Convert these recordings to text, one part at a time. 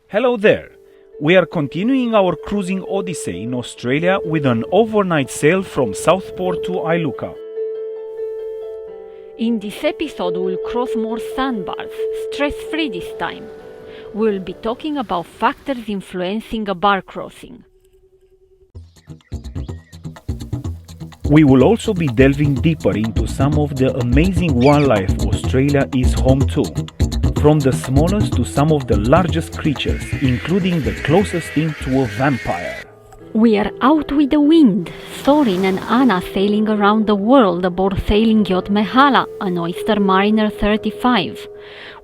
Hello there! We are continuing our cruising odyssey in Australia with an overnight sail from Southport to Iluka. In this episode we'll cross more sandbars, stress-free this time. We'll be talking about factors influencing a bar crossing. We will also be delving deeper into some of the amazing wildlife Australia is home to. From the smallest to some of the largest creatures, including the closest thing to a vampire. We are out with the wind, Sorin and Ana sailing around the world aboard sailing yacht Mehalah, an Oyster Mariner 35.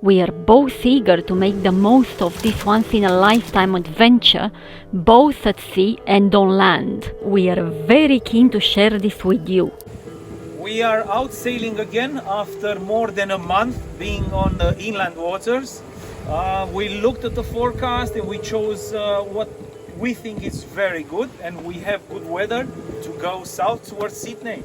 We are both eager to make the most of this once-in-a-lifetime adventure, both at sea and on land. We are very keen to share this with you. We are out sailing again after more than a month being on the inland waters. We looked at the forecast and we chose what we think is very good, and we have good weather to go south towards Sydney.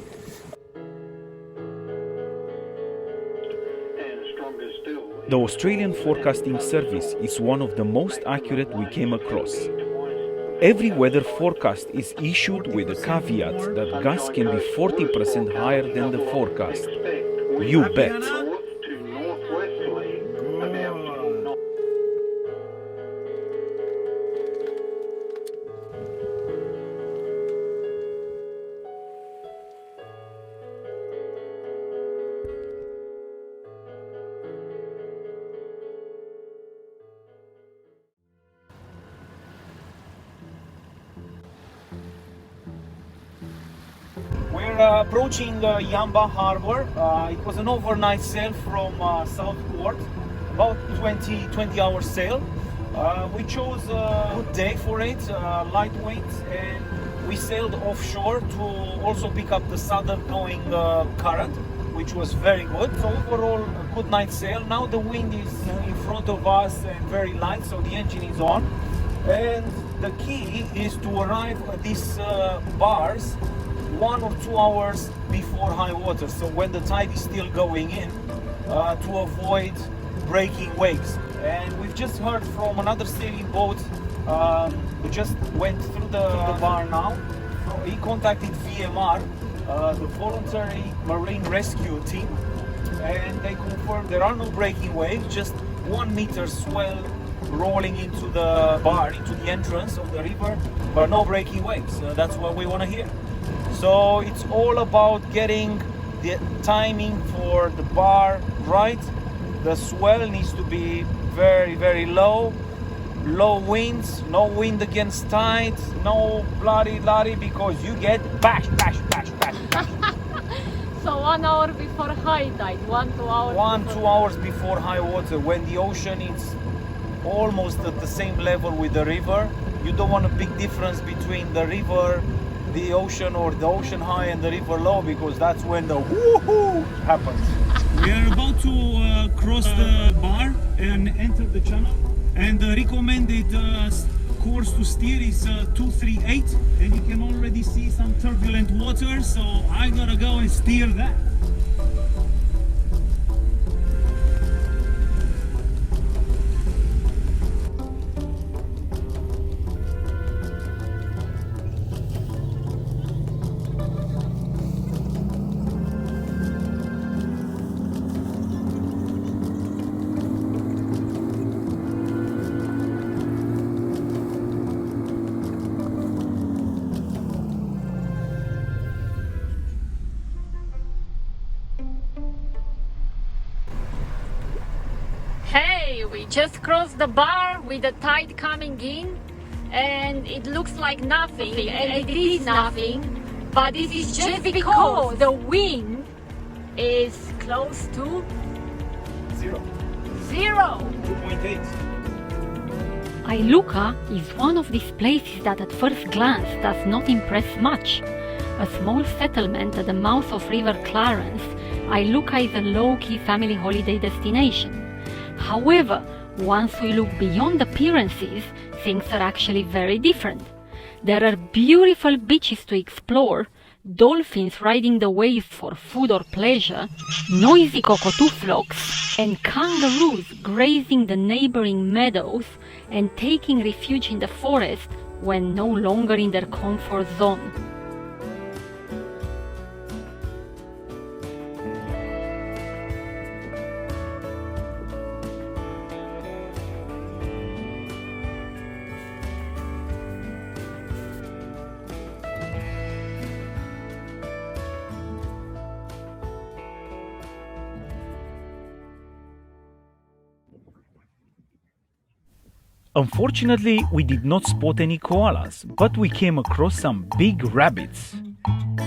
The Australian Forecasting Service is one of the most accurate we came across. Every weather forecast is issued with a caveat that gusts can be 40% higher than the forecast. You bet. We're approaching Yamba Harbor. It was an overnight sail from Southport, about 20 hour sail. We chose a good day for it, lightweight, and we sailed offshore to also pick up the southern going current, which was very good. So overall, a good night sail. Now the wind is in front of us and very light, so the engine is on. And the key is to arrive at these bars 1 or 2 hours before high water, so when the tide is still going in, to avoid breaking waves. And we've just heard from another sailing boat who just went through the bar now. He contacted VMR, the Voluntary Marine Rescue Team, and they confirmed there are no breaking waves, just 1 meter swell rolling into the bar, into the entrance of the river, but no breaking waves. That's what we want to hear. So it's all about getting the timing for the bar right. The swell needs to be very, very low. Low winds, no wind against tide, no bloody, because you get bash. So 1 hour before high tide, 2 hours 2 hours before high water, when the ocean is almost at the same level with the river. You don't want a big difference between the river, the ocean, or the ocean high and the river low, because that's when the woohoo happens. We are about to cross the bar and enter the channel, and the recommended course to steer is 238, and you can already see some turbulent water, so I gotta go and steer that. Hey, we just crossed the bar with the tide coming in, and it looks like nothing, and it is nothing, but this is just because the wind is close to Zero. 2.8. Iluka is one of these places that at first glance does not impress much. A small settlement at the mouth of River Clarence, Iluka is a low-key family holiday destination. However, once we look beyond appearances, things are actually very different. There are beautiful beaches to explore, dolphins riding the waves for food or pleasure, noisy cockatoo flocks, and kangaroos grazing the neighboring meadows and taking refuge in the forest when no longer in their comfort zone. Unfortunately, we did not spot any koalas, but we came across some big rabbits.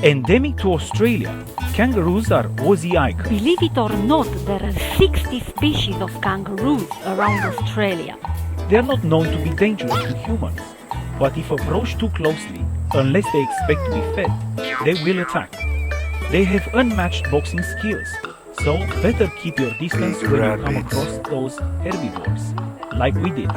Endemic to Australia, kangaroos are Aussie icons. Believe it or not, there are 60 species of kangaroos around Australia. They are not known to be dangerous to humans, but if approached too closely, unless they expect to be fed, they will attack. They have unmatched boxing skills, so better keep your distance when you come across those herbivores, like we did.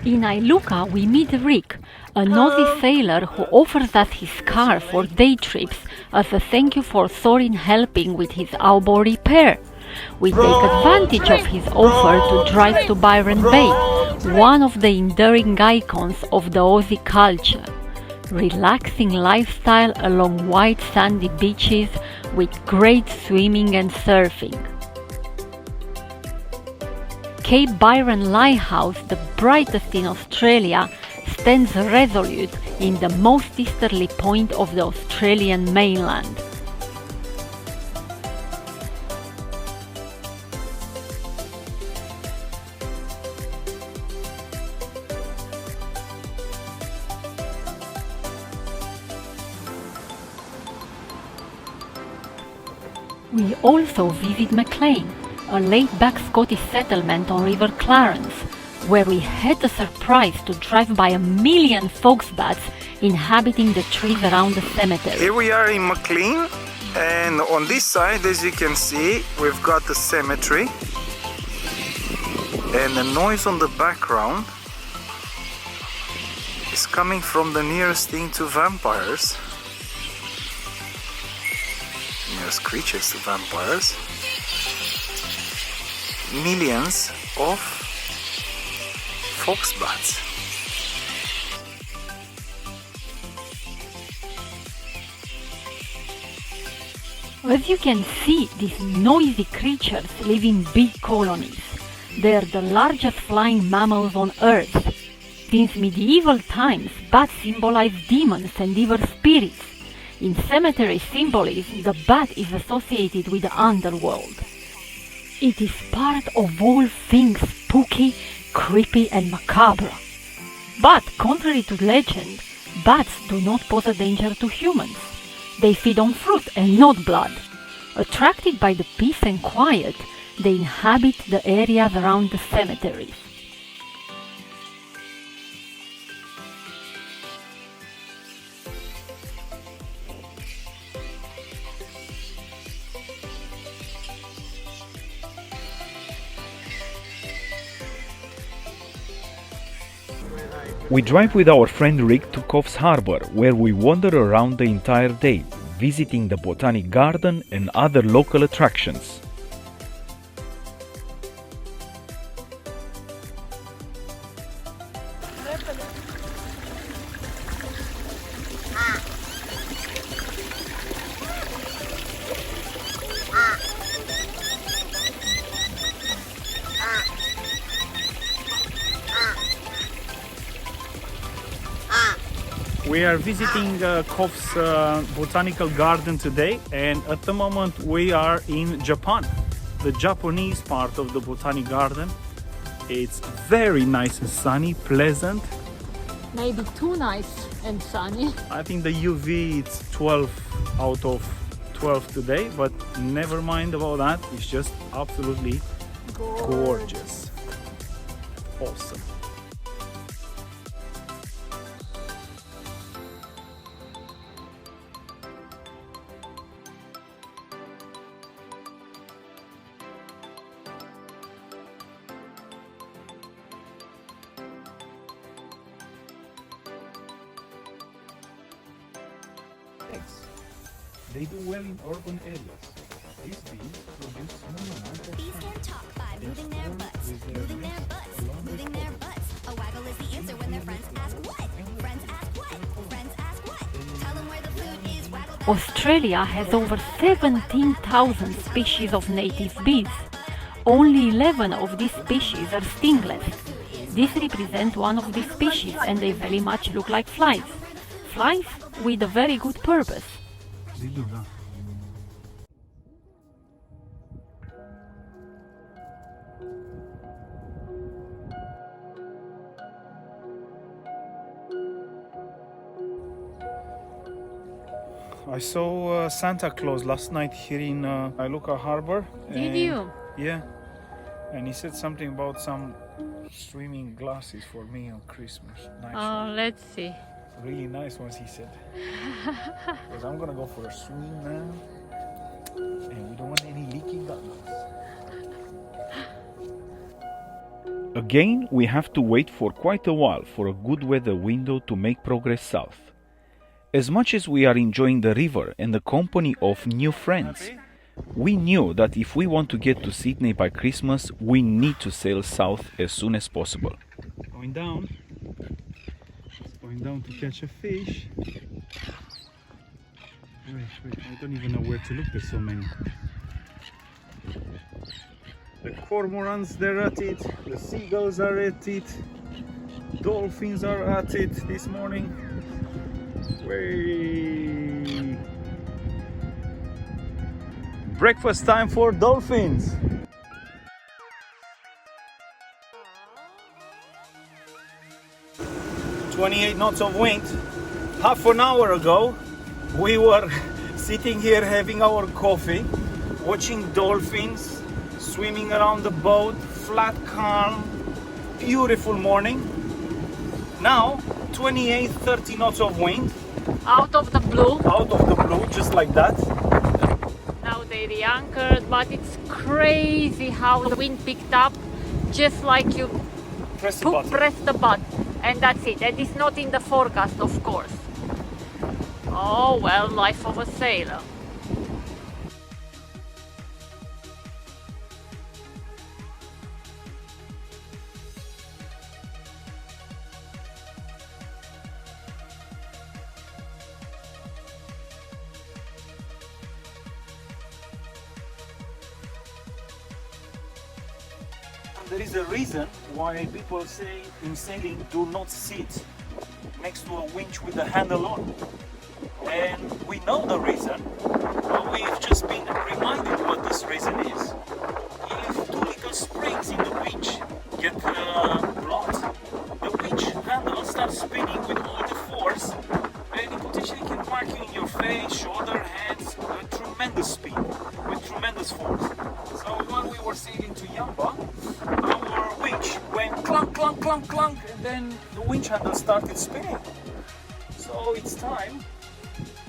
In Iluka, we meet Rick, an Aussie sailor who offers us his car for day trips as a thank you for Sorin helping with his outboard repair. We take advantage of his offer to drive to Byron Bay, one of the enduring icons of the Aussie culture. Relaxing lifestyle along white sandy beaches with great swimming and surfing. Cape Byron Lighthouse, the brightest in Australia, stands resolute in the most easterly point of the Australian mainland. We also visit Maclean, a laid-back Scottish settlement on River Clarence, where we had the surprise to drive by 1 million foxbats inhabiting the trees around the cemetery. Here we are in Maclean, and on this side, as you can see, we've got the cemetery, and the noise on the background is coming from the nearest thing to vampires. Nearest creatures to vampires. Millions of foxbats. As you can see, these noisy creatures live in big colonies. They are the largest flying mammals on Earth. Since medieval times, bats symbolize demons and evil spirits. In cemetery symbolism, the bat is associated with the underworld. It is part of all things spooky, creepy and macabre. But, contrary to legend, bats do not pose a danger to humans. They feed on fruit and not blood. Attracted by the peace and quiet, they inhabit the areas around the cemeteries. We drive with our friend Rick to Coffs Harbour, where we wander around the entire day, visiting the Botanic Garden and other local attractions. We are visiting Coffs Botanical Garden today, and at the moment we are in Japan, the Japanese part of the Botanic Garden. It's very nice and sunny, pleasant, Maybe too nice and sunny. I think the UV it's 12 out of 12 today, but never mind about that. It's just absolutely gorgeous. Awesome. They do well in urban areas. These bees produce small amounts of Bees can talk by moving their butts, moving their butts, moving their butts. A waggle is the answer when their friends ask what? Friends ask what? Friends ask what? Tell them where the food is, waggle that Australia has over 17,000 species of native bees. Only 11 of these species are stingless. This represents one of these species and they very much look like flies. Flies with a very good purpose. I saw Santa Claus last night here in Iluka Harbor. Did you? Yeah. And he said something about some swimming glasses for me on Christmas. Nice ones. Let's see. Really nice ones, he said. Because I'm gonna go for a swim now. And we don't want any leaky goggles. Again, we have to wait for quite a while for a good weather window to make progress south. As much as we are enjoying the river and the company of new friends, we knew that if we want to get to Sydney by Christmas, we need to sail south as soon as possible. Going down. Going down to catch a fish. Wait, I don't even know where to look, there's so many. The cormorants, they're at it. The seagulls are at it. Dolphins are at it this morning. Way. Breakfast time for dolphins. "28 knots of wind." Half an hour ago, we were sitting here having our coffee, watching dolphins swimming around the boat, flat calm, beautiful morning. Now, 28, 30 knots of wind. Out of the blue. Out of the blue, just like that. Now they re-anchored, but it's crazy how the wind picked up, just like you Press the button. press the button, and that's it. And it's not in the forecast, of course. Oh well, life of a sailor. There is a reason why people say in sailing do not sit next to a winch with the handle on. And we know the reason, but we've just been reminded what this reason is. If two little springs in the winch get blocked, the winch handle starts spinning with all the force, and it potentially can mark you in your face, shoulder, hands, with tremendous speed, with tremendous force. So while we were sailing to Yamba, our winch went clunk, clunk, clunk, clunk, and then the winch handle started spinning. So it's time.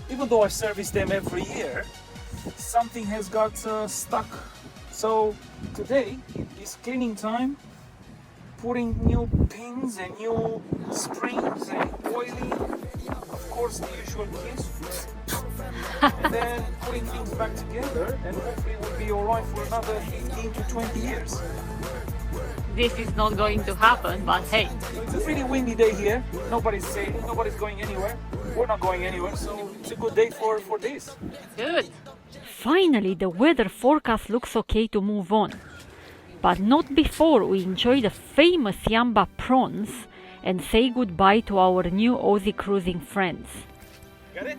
Even though I service them every year, something has got stuck. So today is cleaning time, putting new pins and new springs and oiling, of course the usual kiss, and then putting things back together, and hopefully we'll be alright for another 15 to 20 years. This is not going to happen, but hey. It's a pretty windy day here, nobody's sailing, nobody's going anywhere. We're not going anywhere, so it's a good day for this. Good. Finally, the weather forecast looks okay to move on. But not before we enjoy the famous Yamba prawns and say goodbye to our new Aussie cruising friends. Got it?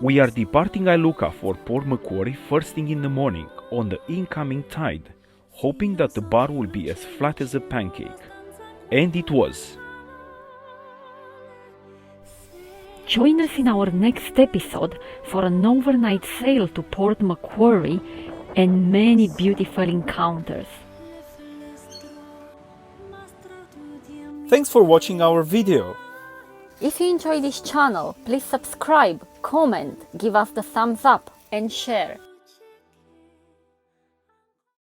We are departing Iluka for Port Macquarie first thing in the morning on the incoming tide, hoping that the bar will be as flat as a pancake. And it was. Join us in our next episode for an overnight sail to Port Macquarie and many beautiful encounters. Thanks for watching our video. If you enjoy this channel, please subscribe, comment, give us the thumbs up and share.